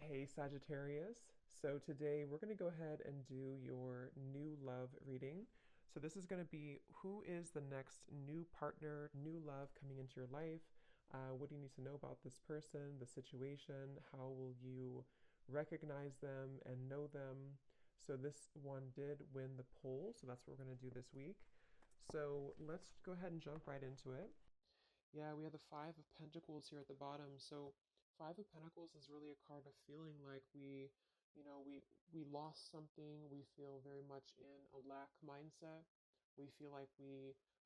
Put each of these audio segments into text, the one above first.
Hey Sagittarius. So today we're going to go ahead and do your new love reading. So this is going to be who is the next new partner, new love coming into your life? What do you need to know about this person, the situation? How will you recognize them and know them? So this one did win the poll, so that's what we're going to do this week. So let's go ahead and jump right into it. Yeah, we have the Five of Pentacles here at the bottom. So Five of Pentacles is really a card of feeling like we lost something. We feel very much in a lack mindset. We feel like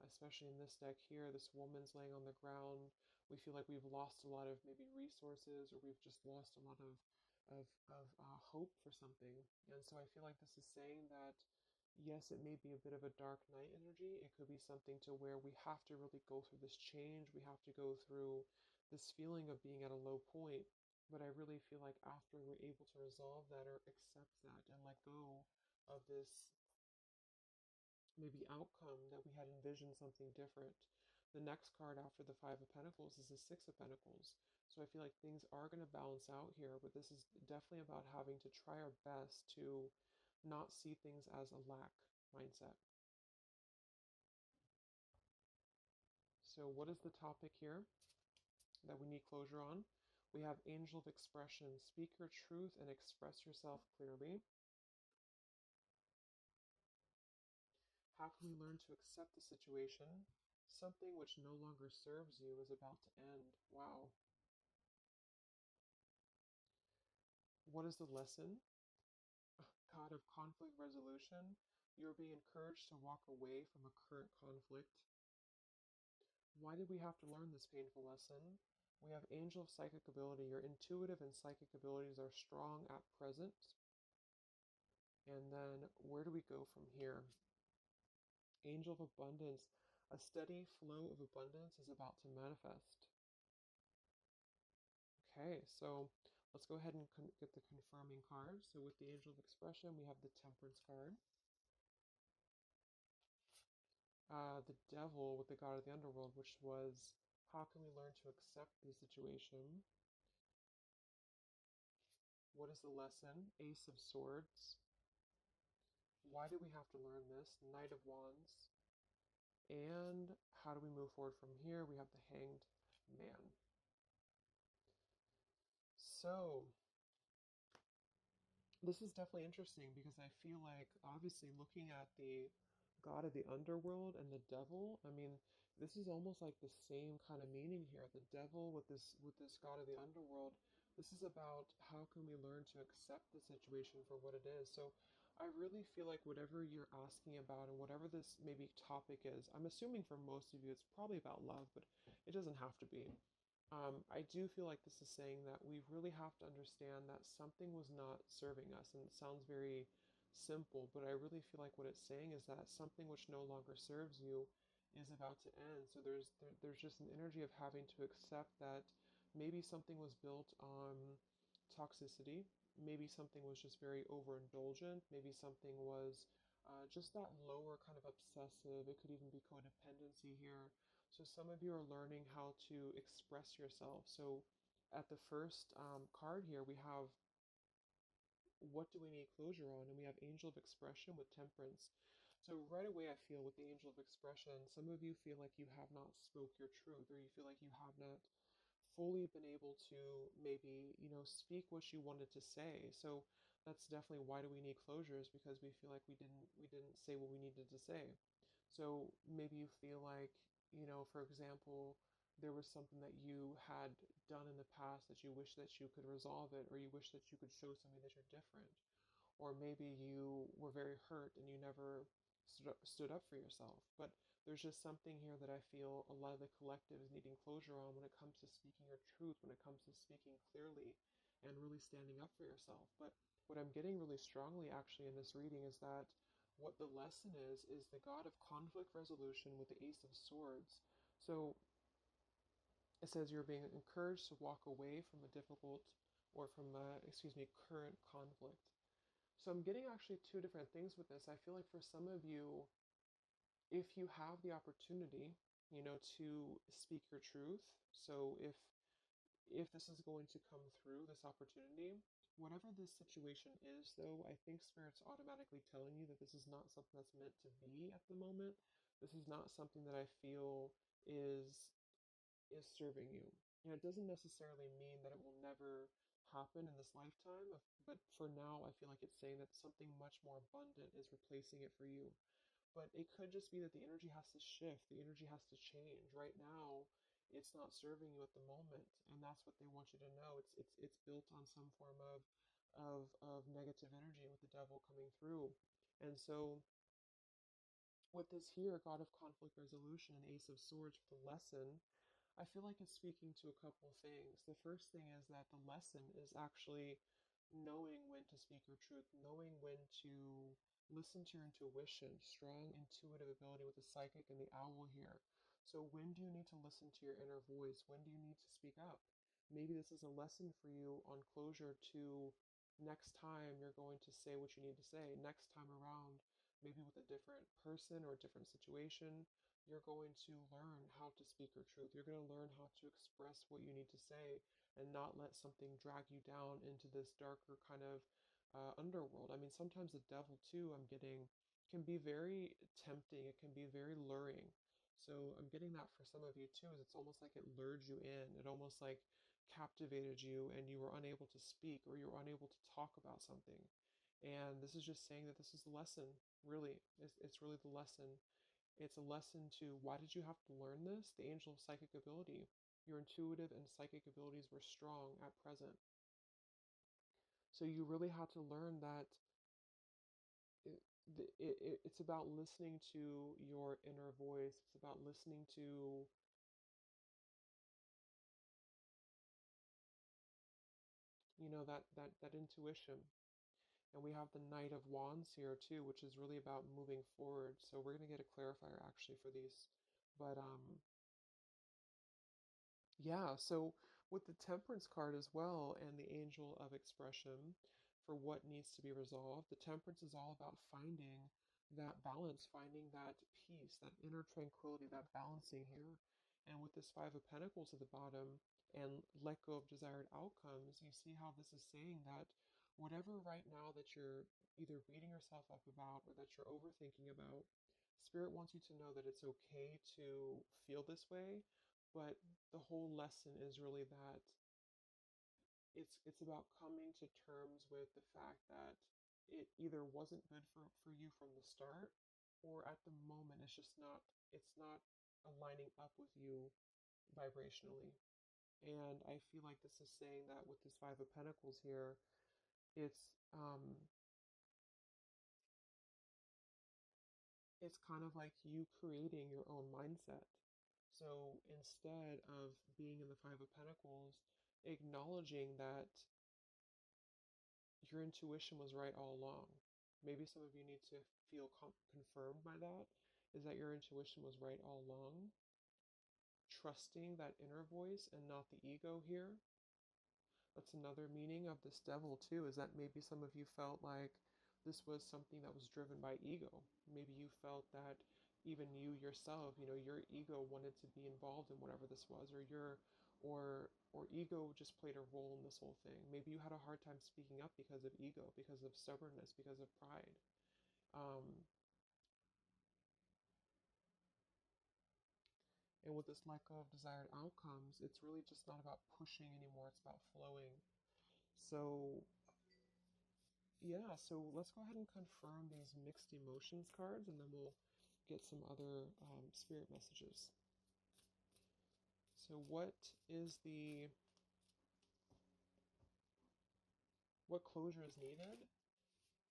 especially in this deck here, this woman's laying on the ground. We feel like we've lost a lot of maybe resources, or we've just lost a lot of hope for something. And so I feel like this is saying that yes, it may be a bit of a dark night energy. It could be something to where we have to really go through this change. We have to go through this feeling of being at a low point. But I really feel like after we're able to resolve that or accept that and let go of this maybe outcome that we had envisioned something different. The next card after the Five of Pentacles is the Six of Pentacles. So I feel like things are going to balance out here, but this is definitely about having to try our best to not see things as a lack mindset. So what is the topic here that we need closure on? We have Angel of Expression. Speak your truth and express yourself clearly. How can we learn to accept the situation? Something which no longer serves you is about to end. Wow. What is the lesson? God of conflict resolution. You're being encouraged to walk away from a current conflict. Why did we have to learn this painful lesson? We have Angel of Psychic Ability. Your intuitive and psychic abilities are strong at present. And then where do we go from here? Angel of Abundance. A steady flow of abundance is about to manifest. Okay, so let's go ahead and get the confirming card. So with the Angel of Expression, we have the Temperance card. The Devil with the God of the Underworld, which was how can we learn to accept the situation? What is the lesson? Ace of Swords. Why do we have to learn this? Knight of Wands. And how do we move forward from here? We have the Hanged Man. So this is definitely interesting because I feel like obviously looking at the god of the underworld and the devil, I mean, this is almost like the same kind of meaning here. The devil with this god of the underworld, this is about how can we learn to accept the situation for what it is. So I really feel like whatever you're asking about and whatever this maybe topic is, I'm assuming for most of you it's probably about love, but it doesn't have to be. I do feel like this is saying that we really have to understand that something was not serving us. And it sounds very simple, but I really feel like what it's saying is that something which no longer serves you is about to end. So there's just an energy of having to accept that maybe something was built on toxicity. Maybe something was just very overindulgent. Maybe something was just that lower kind of obsessive. It could even be codependency here. So some of you are learning how to express yourself. So at the first card here, we have what do we need closure on? And we have Angel of Expression with Temperance. So right away, I feel with the Angel of Expression, some of you feel like you have not spoke your truth, or you feel like you have not fully been able to maybe, speak what you wanted to say. So that's definitely why do we need closures, because we feel like we didn't say what we needed to say. So maybe you feel like, for example, there was something that you had done in the past that you wish that you could resolve it, or you wish that you could show something that you're different. Or maybe you were very hurt and you never stood up for yourself. But there's just something here that I feel a lot of the collective is needing closure on when it comes to speaking your truth, when it comes to speaking clearly and really standing up for yourself. But what I'm getting really strongly actually in this reading is that what the lesson is the god of conflict resolution with the Ace of Swords. So it says you're being encouraged to walk away from a difficult or from a, current conflict. So I'm getting actually two different things with this. I feel like for some of you, if you have the opportunity, to speak your truth. So if if this is going to come through, this opportunity, whatever this situation is, though, I think Spirit's automatically telling you that this is not something that's meant to be at the moment. This is not something that I feel is is serving you. And it doesn't necessarily mean that it will never happen in this lifetime, but for now, I feel like it's saying that something much more abundant is replacing it for you. But it could just be that the energy has to shift, the energy has to change. Right now, it's not serving you at the moment, and that's what they want you to know. It's built on some form of negative energy with the devil coming through. And so with this here, God of Conflict Resolution and Ace of Swords with the lesson, I feel like it's speaking to a couple of things. The first thing is that the lesson is actually knowing when to speak your truth, knowing when to listen to your intuition, strong intuitive ability with the psychic and the owl here. So, when do you need to listen to your inner voice? When do you need to speak up? Maybe this is a lesson for you on closure to next time you're going to say what you need to say. Next time around, maybe with a different person or a different situation, you're going to learn how to speak your truth. You're going to learn how to express what you need to say and not let something drag you down into this darker kind of underworld. I mean, sometimes the devil, too, I'm getting, can be very tempting. It can be very luring. So I'm getting that for some of you, too, is it's almost like it lured you in. It almost like captivated you and you were unable to speak or you were unable to talk about something. And this is just saying that this is the lesson, really. It's really the lesson. It's a lesson to why did you have to learn this? The angel of psychic ability. Your intuitive and psychic abilities were strong at present. So you really had to learn that it's about listening to your inner voice. It's about listening to, that intuition. And we have the Knight of Wands here too, which is really about moving forward. So we're going to get a clarifier actually for these. But yeah, so with the Temperance card as well and the Angel of Expression for what needs to be resolved, the Temperance is all about finding that balance, finding that peace, that inner tranquility, that balancing here. And with this Five of Pentacles at the bottom and let go of desired outcomes, you see how this is saying that whatever right now that you're either beating yourself up about or that you're overthinking about, Spirit wants you to know that it's okay to feel this way, but the whole lesson is really that it's about coming to terms with the fact that it either wasn't good for you from the start, or at the moment it's not aligning up with you vibrationally. And I feel like this is saying that with this Five of Pentacles here, it's it's kind of like you creating your own mindset. So instead of being in the Five of Pentacles, acknowledging that your intuition was right all along. Maybe some of you need to feel confirmed by that, is that your intuition was right all along. Trusting that inner voice and not the ego here. That's another meaning of this devil too, is that maybe some of you felt like this was something that was driven by ego. Maybe you felt that even you yourself, your ego wanted to be involved in whatever this was, or ego just played a role in this whole thing. Maybe you had a hard time speaking up because of ego, because of stubbornness, because of pride. Um, and with this lack of desired outcomes, it's really just not about pushing anymore, it's about flowing. So yeah, so let's go ahead and confirm these mixed emotions cards and then we'll get some other spirit messages. So what closure is needed?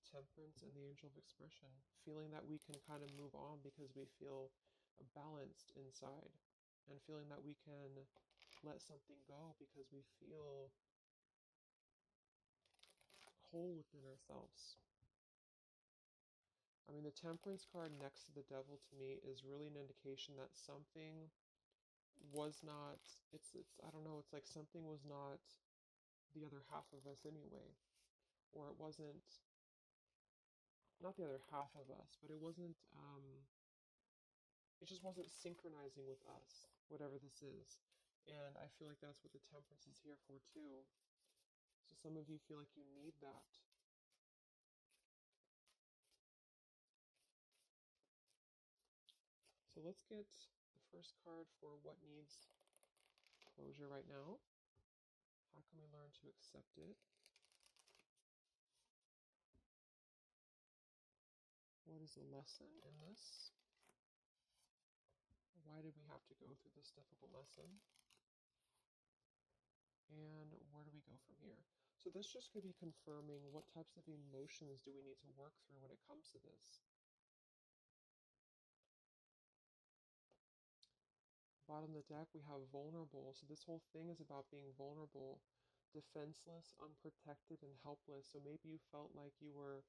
Temperance and the Angel of Expression. Feeling that we can kind of move on because we feel balanced inside. And feeling that we can let something go because we feel whole within ourselves. I mean, the Temperance card next to the Devil to me is really an indication that something was not, it's I don't know, it's like something was not the other half of us anyway. Or it wasn't, not the other half of us, but it just wasn't synchronizing with us, whatever this is. And I feel like that's what the Temperance is here for too. So some of you feel like you need that. So let's get the first card for what needs closure right now. How can we learn to accept it? What is the lesson in this? Why did we have to go through this difficult lesson? And where do we go from here? So this just could be confirming what types of emotions do we need to work through when it comes to this. Bottom of the deck, we have vulnerable. So this whole thing is about being vulnerable, defenseless, unprotected, and helpless. So maybe you felt like you were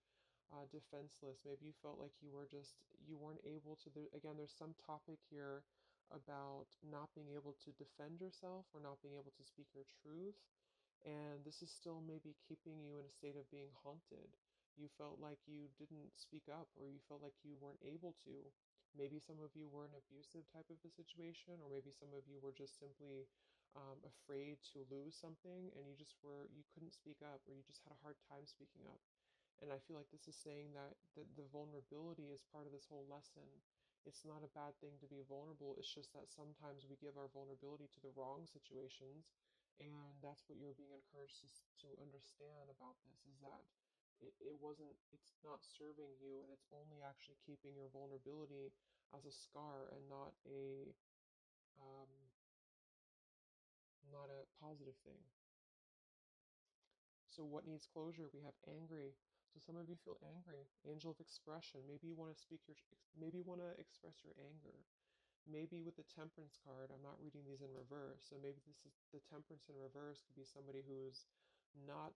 defenseless. Maybe you felt like you were just, you weren't able to, again, there's some topic here about not being able to defend yourself or not being able to speak your truth. And this is still maybe keeping you in a state of being haunted. You felt like you didn't speak up or you felt like you weren't able to. Maybe some of you were an abusive type of a situation, or maybe some of you were just simply afraid to lose something and you couldn't speak up, or you just had a hard time speaking up. And I feel like this is saying that the vulnerability is part of this whole lesson. It's not a bad thing to be vulnerable. It's just that sometimes we give our vulnerability to the wrong situations. And that's what you're being encouraged to understand about this is that it's not serving you, and it's only actually keeping your vulnerability as a scar and um, not a positive thing. So what needs closure? We have angry. So some of you feel angry. Angel of expression. Maybe you want to express your anger. Maybe with the Temperance card, I'm not reading these in reverse. So maybe this is the Temperance in reverse could be somebody who's not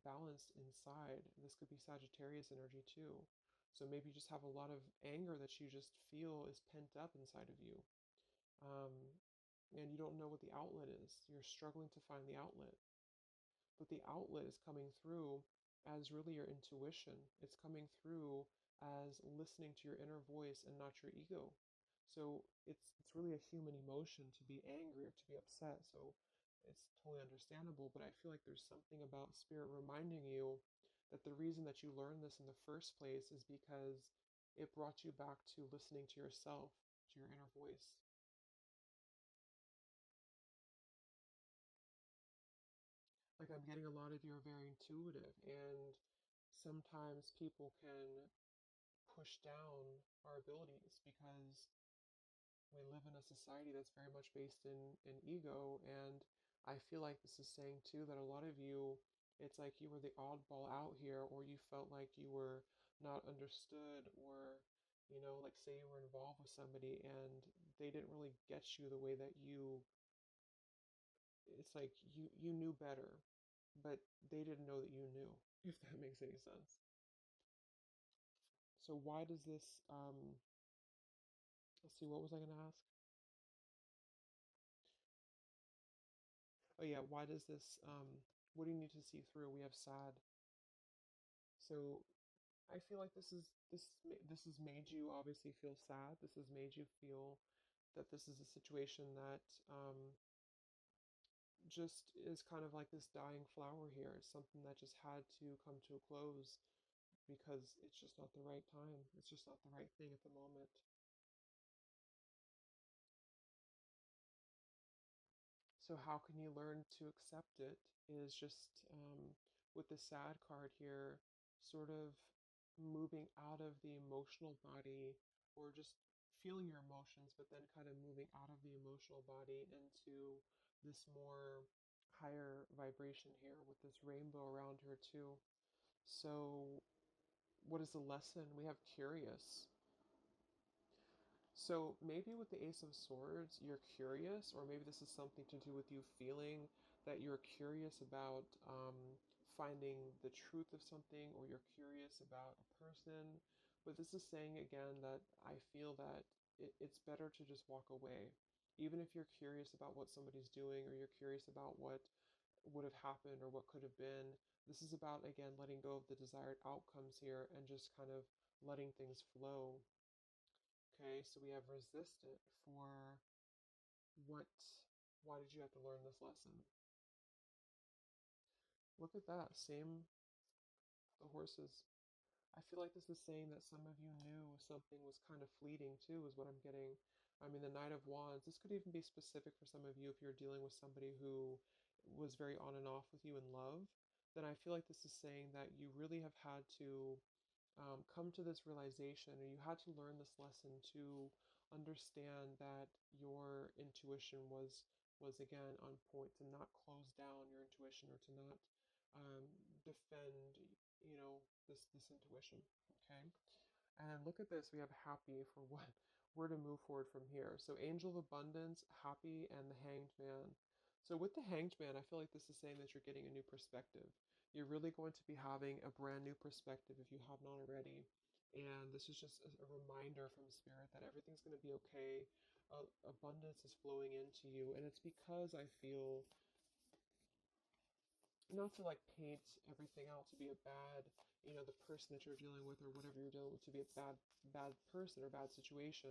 balanced inside. This could be Sagittarius energy too. So maybe you just have a lot of anger that you just feel is pent up inside of you. Um, and you don't know what the outlet is. You're struggling to find the outlet, but the outlet is coming through as really your intuition. It's coming through as listening to your inner voice and not your ego. So it's really a human emotion to be angry or to be upset. So it's totally understandable, but I feel like there's something about spirit reminding you that the reason that you learned this in the first place is because it brought you back to listening to yourself, to your inner voice. Like I'm getting a lot of you're very intuitive, and sometimes people can push down our abilities because we live in a society that's very much based in ego. And I feel like this is saying too that a lot of you, it's like you were the oddball out here, or you felt like you were not understood, or like say you were involved with somebody and they didn't really get you the way that it's like you knew better, but they didn't know that you knew, if that makes any sense. So why does this let's see, what was I going to ask? Oh yeah, why does this what do you need to see through? We have sad. So I feel like this has made you obviously feel sad. This has made you feel that this is a situation that just is kind of like this dying flower here. It's something that just had to come to a close because it's just not the right time. It's just not the right thing at the moment. So how can you learn to accept it is just with the sad card here, sort of moving out of the emotional body or just feeling your emotions, but then kind of moving out of the emotional body into this more higher vibration here with this rainbow around her too. So what is the lesson? We have curious. So maybe with the Ace of Swords, you're curious, or maybe this is something to do with you feeling that you're curious about finding the truth of something, or you're curious about a person. But this is saying again that I feel that it's better to just walk away. Even if you're curious about what somebody's doing, or you're curious about what would have happened or what could have been, this is about, again, letting go of the desired outcomes here and just kind of letting things flow. Okay, so we have resistant for what? Why did you have to learn this lesson? Look at that. Same, the horses. I feel like this is saying that some of you knew something was kind of fleeting too, is what I'm getting. I mean, the Knight of Wands, this could even be specific for some of you if you're dealing with somebody who was very on and off with you in love. Then I feel like this is saying that you really have had to come to this realization, or you had to learn this lesson to understand that your intuition was again on point, to not close down your intuition or to not defend, this intuition. Okay, and look at this. We have happy for what where to move forward from here. So angel of abundance, happy, and the hanged man. So with the hanged man, I feel like this is saying that you're getting a new perspective. You're really going to be having a brand new perspective if you have not already. And this is just a reminder from spirit that everything's going to be okay. Abundance is flowing into you. And it's because I feel, not to like paint everything out to be a bad, the person that you're dealing with or whatever you're dealing with to be a bad person or bad situation,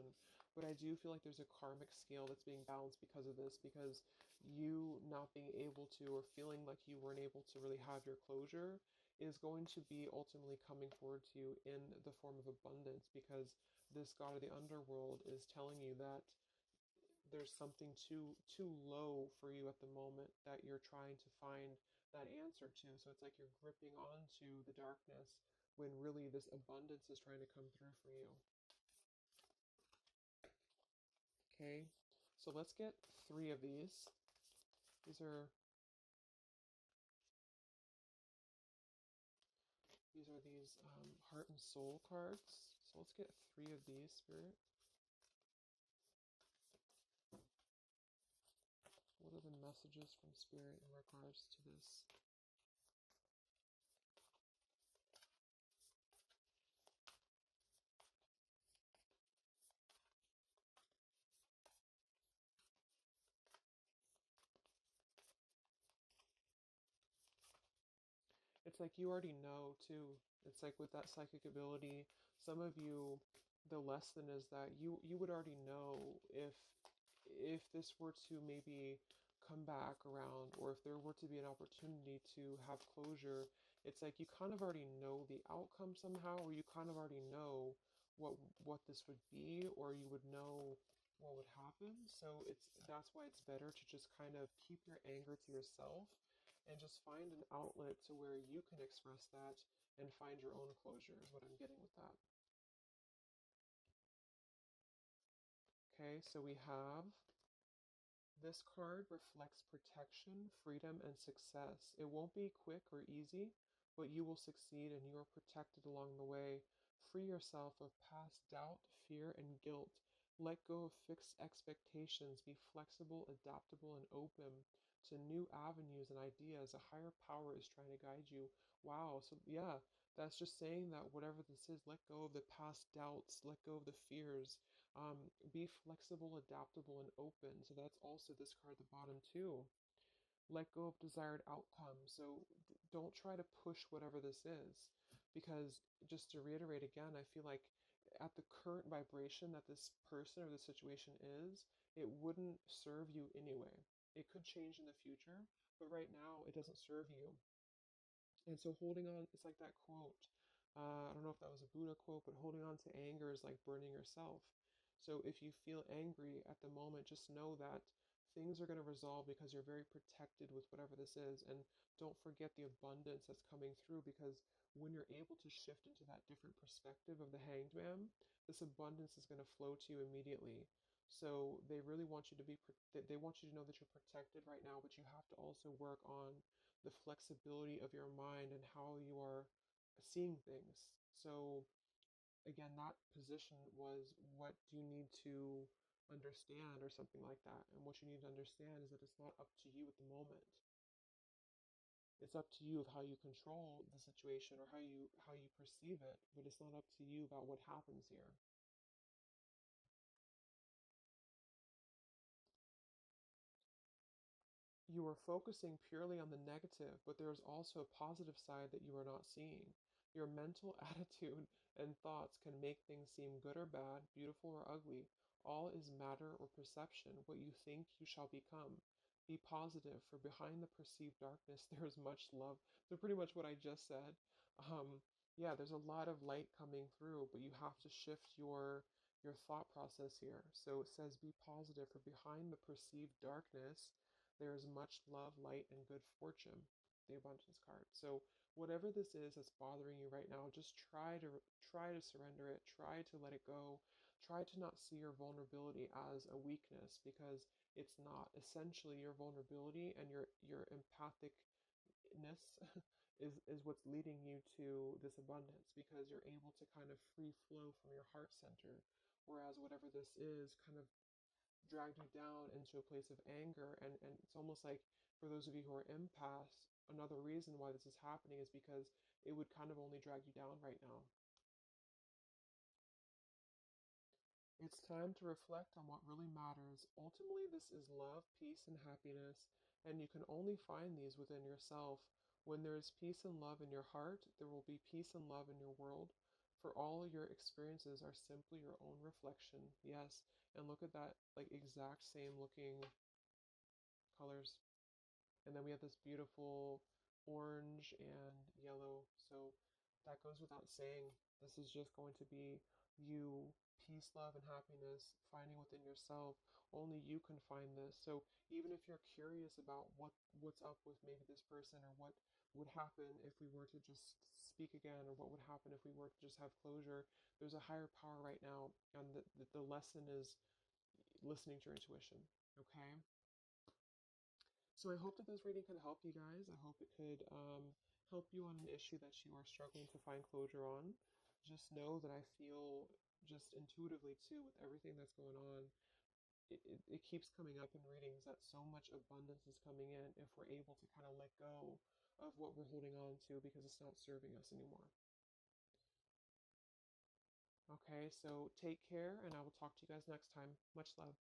but I do feel like there's a karmic scale that's being balanced because of this, because you not being able to, or feeling like you weren't able to really have your closure, is going to be ultimately coming forward to you in the form of abundance, because this god of the underworld is telling you that there's something too low for you at the moment that you're trying to find that answer to. So it's like you're gripping onto the darkness when really this abundance is trying to come through for you. Okay, so let's get 3 of these. These are heart and soul cards. So let's get 3 of these, Spirit. What are the messages from Spirit in regards to this? It's like you already know too. It's like with that psychic ability, some of you, the lesson is that you would already know if this were to maybe come back around, or if there were to be an opportunity to have closure. It's like you kind of already know the outcome somehow, or you kind of already know what this would be, or you would know what would happen. So that's why it's better to just kind of keep your anger to yourself and just find an outlet to where you can express that and find your own closure, is what I'm getting with that. Okay, so we have, this card reflects protection, freedom, and success. It won't be quick or easy, but you will succeed and you are protected along the way. Free yourself of past doubt, fear, and guilt. Let go of fixed expectations. Be flexible, adaptable, and open to new avenues and ideas. A higher power is trying to guide you. Wow. So, yeah, that's just saying that whatever this is, let go of the past doubts, let go of the fears, be flexible, adaptable, and open. So that's also this card at the bottom too. Let go of desired outcomes. So don't try to push whatever this is, because just to reiterate again, I feel like at the current vibration that this person or the situation is, it wouldn't serve you anyway. It could change in the future, but right now it doesn't serve you. And so holding on, it's like that quote. I don't know if that was a Buddha quote, but holding on to anger is like burning yourself. So if you feel angry at the moment, just know that things are going to resolve because you're very protected with whatever this is. And don't forget the abundance that's coming through, because when you're able to shift into that different perspective of the hanged man, this abundance is going to flow to you immediately. So they really want you to they want you to know that you're protected right now, but you have to also work on the flexibility of your mind and how you are seeing things. So again, that position was, what do you need to understand, or something like that. And what you need to understand is that it's not up to you at the moment. It's up to you of how you control the situation, or how you perceive it, but it's not up to you about what happens here. You are focusing purely on the negative, but there is also a positive side that you are not seeing. Your mental attitude and thoughts can make things seem good or bad, beautiful or ugly. All is matter or perception. What you think, you shall become. Be positive, for behind the perceived darkness, there is much love. So pretty much what I just said. Um, yeah, there's a lot of light coming through, but you have to shift your thought process here. So it says, be positive, for behind the perceived darkness, there is much love, light, and good fortune. The abundance card. So whatever this is that's bothering you right now, just try to surrender it. Try to let it go. Try to not see your vulnerability as a weakness, because it's not. Essentially, your vulnerability and your empathicness is what's leading you to this abundance, because you're able to kind of free flow from your heart center. Whereas whatever this is kind of dragged you down into a place of anger, and it's almost like, for those of you who are empaths, another reason why this is happening is because it would kind of only drag you down right now. It's time to reflect on what really matters. Ultimately, this is love, peace, and happiness, and you can only find these within yourself. When there is peace and love in your heart, there will be peace and love in your world. For all your experiences are simply your own reflection. Yes, and look at that, like exact same looking colors. And then we have this beautiful orange and yellow. So that goes without saying. This is just going to be you, peace, love, and happiness, finding within yourself. Only you can find this. So even if you're curious about what's up with maybe this person, or what would happen if we were to just speak again, or what would happen if we were to just have closure, there's a higher power right now, and the lesson is listening to your intuition. Okay. So I hope that this reading could help you guys. I hope it could help you on an issue that you are struggling to find closure on. Just know that I feel, just intuitively too, with everything that's going on, it keeps coming up in readings that so much abundance is coming in if we're able to kind of let go of what we're holding on to, because it's not serving us anymore. Okay, so take care, and I will talk to you guys next time. Much love.